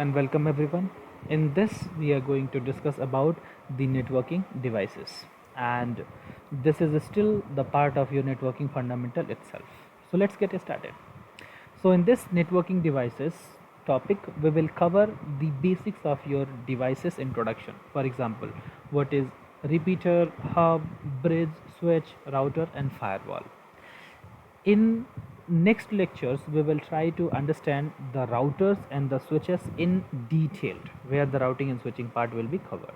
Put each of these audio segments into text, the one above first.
and welcome everyone. In this we are going to discuss about the networking devices, and this is still the part of your networking fundamental itself. So let's get started. So in this networking devices topic we will cover the basics of your devices introduction. For example, what is repeater, hub, bridge, switch, router and firewall. In next lectures we will try to understand the routers and the switches in detail, where the routing and switching part will be covered.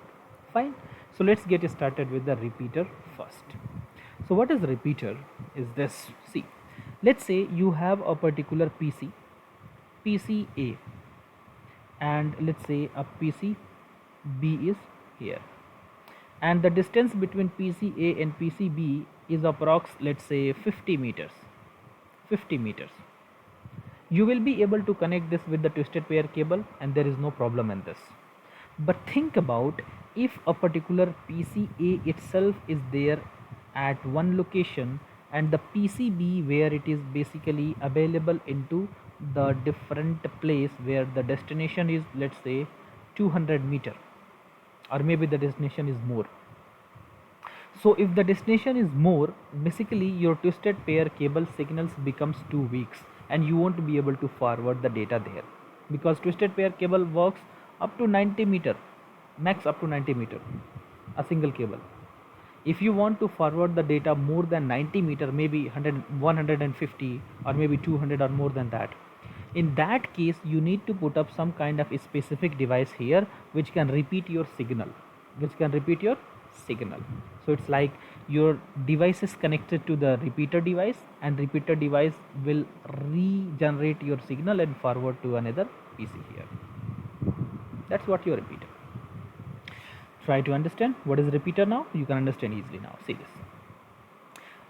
Fine. So let's get started with the repeater first. So what is repeater is this. See, let's say you have a particular PC A, and let's say a PC B is here, and the distance between PC A and PC B is approx, let's say 50 meters. You will be able to connect this with the twisted pair cable and there is no problem in this. But think about if a particular PCA itself is there at one location and the PCB where it is basically available into the different place where the destination is, let's say 200 meter, or maybe the destination is more. So if the destination is more, basically your twisted pair cable signals becomes too weak and you won't be able to forward the data there, because twisted pair cable works up to 90 meter, max up to 90 meter, a single cable. If you want to forward the data more than 90 meter, maybe 100, 150 or maybe 200 or more than that, in that case you need to put up some kind of a specific device here which can repeat your signal, so it's like your device is connected to the repeater device and repeater device will regenerate your signal and forward to another PC here. That's what your repeater. Try to understand what is repeater now. You can understand easily now. See this.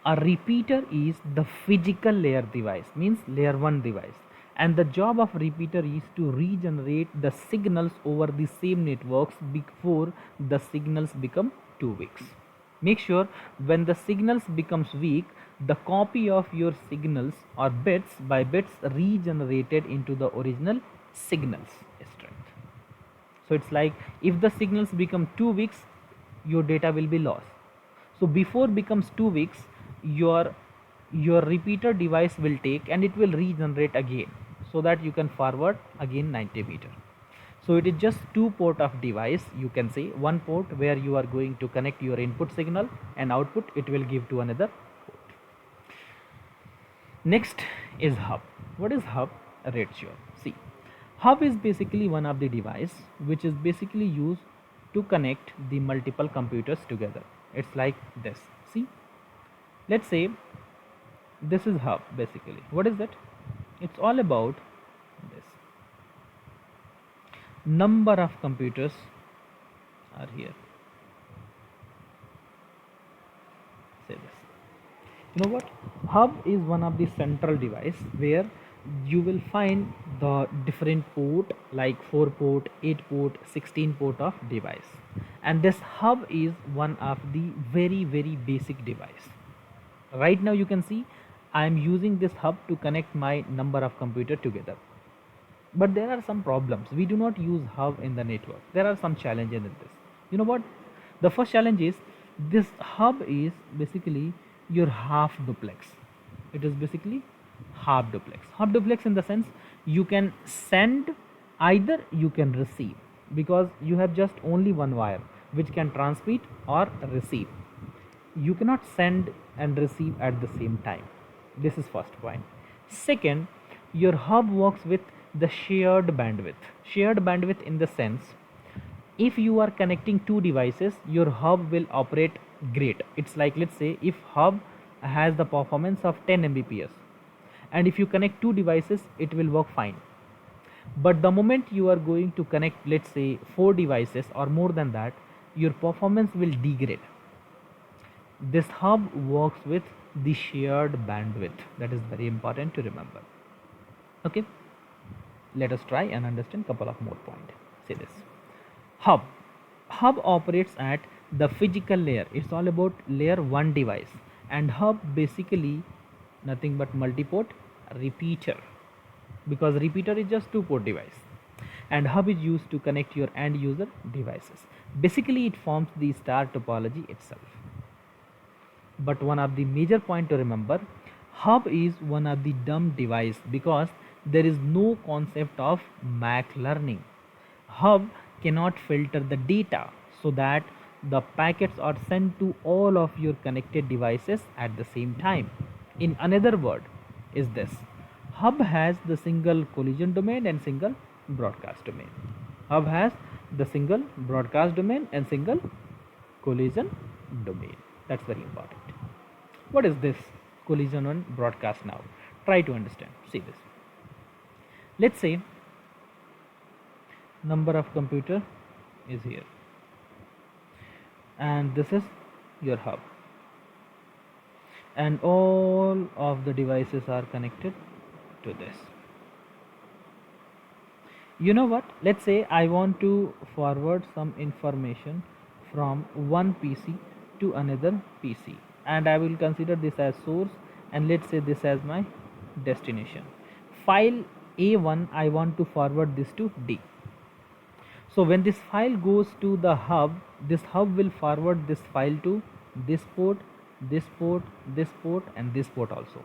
A repeater is the physical layer device, means layer 1 device, and the job of repeater is to regenerate the signals over the same networks before the signals become too weak. Make sure when the signals becomes weak, the copy of your signals or bits by bits regenerated into the original signals strength. So it's like if the signals become too weak, your data will be lost. So before becomes too weak, your repeater device will take and it will regenerate again, so that you can forward again 90 meter. So it is just two port of device, you can say one port where you are going to connect your input signal and output it will give to another port. Next is hub. What is hub? Ratio. See, hub is basically one of the device which is basically used to connect the multiple computers together. It's like this. See, let's say this is hub. Basically what is that? It's all about this. Number of computers are here. Say this. You know what? Hub is one of the central device where you will find the different port, like 4 port, 8 port, 16 port of device, and this hub is one of the very basic device. Right now you can see I am using this hub to connect my number of computer together. But there are some problems. We do not use hub in the network. There are some challenges in this. You know what? The first challenge is this hub is basically your half duplex. It is basically half duplex. Half duplex in the sense you can send, either you can receive, because you have just only one wire which can transmit or receive. You cannot send and receive at the same time. This is first point. Second, your hub works with the shared bandwidth in the sense, if you are connecting two devices, your hub will operate great. It's like, let's say if hub has the performance of 10 Mbps and if you connect two devices it will work fine. But the moment you are going to connect, let's say 4 devices or more than that, your performance will degrade. This hub works with the shared bandwidth. That is very important to remember. Okay, let us try and understand couple of more points. Say this. Hub operates at the physical layer. It's all about layer 1 device, and hub basically nothing but multi-port repeater, because repeater is just 2 port device. and hub is used to connect your end user devices. Basically, it forms the star topology itself. But one of the major point to remember, hub is one of the dumb device because there is no concept of MAC learning. Hub cannot filter the data so that the packets are sent to all of your connected devices at the same time. In another word, is this: hub has the single collision domain and single broadcast domain. Hub has the single broadcast domain and single collision domain. That's very important. What is this collision and broadcast now? Try to understand. See this. Let's say number of computer is here and this is your hub, and all of the devices are connected to this. You know what, let's say I want to forward some information from one PC to another PC, and I will consider this as source, and let's say this as my destination. File A1, I want to forward this to D. So when this file goes to the hub, this hub will forward this file to this port, this port, this port, and this port also.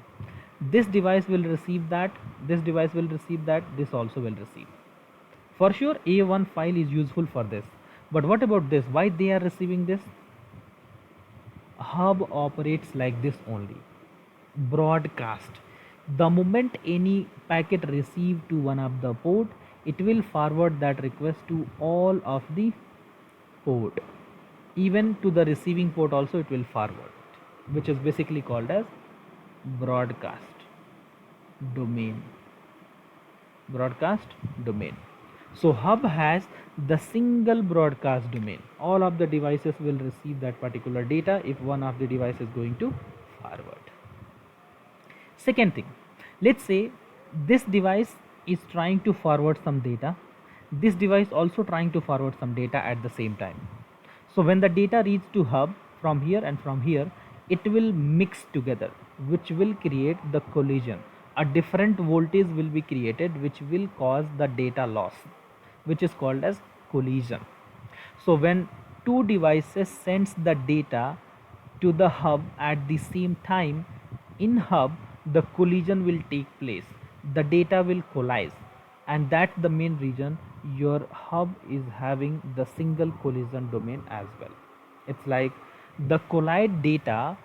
This device will receive that, this device will receive that, this also will receive. For sure A1 file is useful for this, but what about this? Why they are receiving this? Hub operates like this only. Broadcast. The moment any packet received to one of the port, it will forward that request to all of the port. Even to the receiving port also it will forward, which is basically called as broadcast domain. Broadcast domain. So hub has the single broadcast domain. All of the devices will receive that particular data if one of the device is going to forward. Second thing, let's say this device is trying to forward some data. This device also trying to forward some data at the same time. So when the data reaches to hub from here and from here, it will mix together, which will create the collision. A different voltage will be created which will cause the data loss, which is called as collision. So when two devices sends the data to the hub at the same time, in hub the collision will take place, the data will collide, and that's the main reason your hub is having the single collision domain as well. It's like the collide data,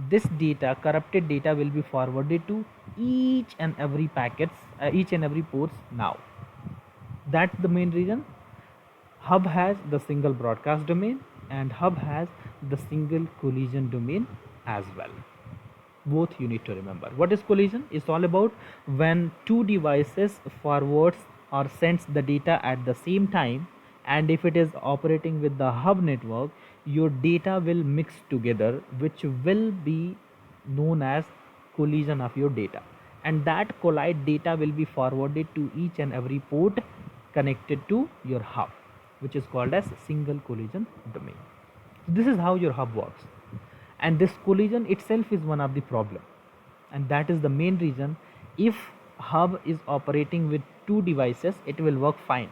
this data, corrupted data will be forwarded to each and every packets, each and every ports now. That's the main reason hub has the single broadcast domain and hub has the single collision domain as well. Both you need to remember. What is collision? It's all about when two devices forwards or sends the data at the same time, and if it is operating with the hub network, your data will mix together, which will be known as collision of your data, and that collide data will be forwarded to each and every port connected to your hub, which is called as single collision domain. This is how your hub works, and this collision itself is one of the problem, and that is the main reason if hub is operating with two devices it will work fine,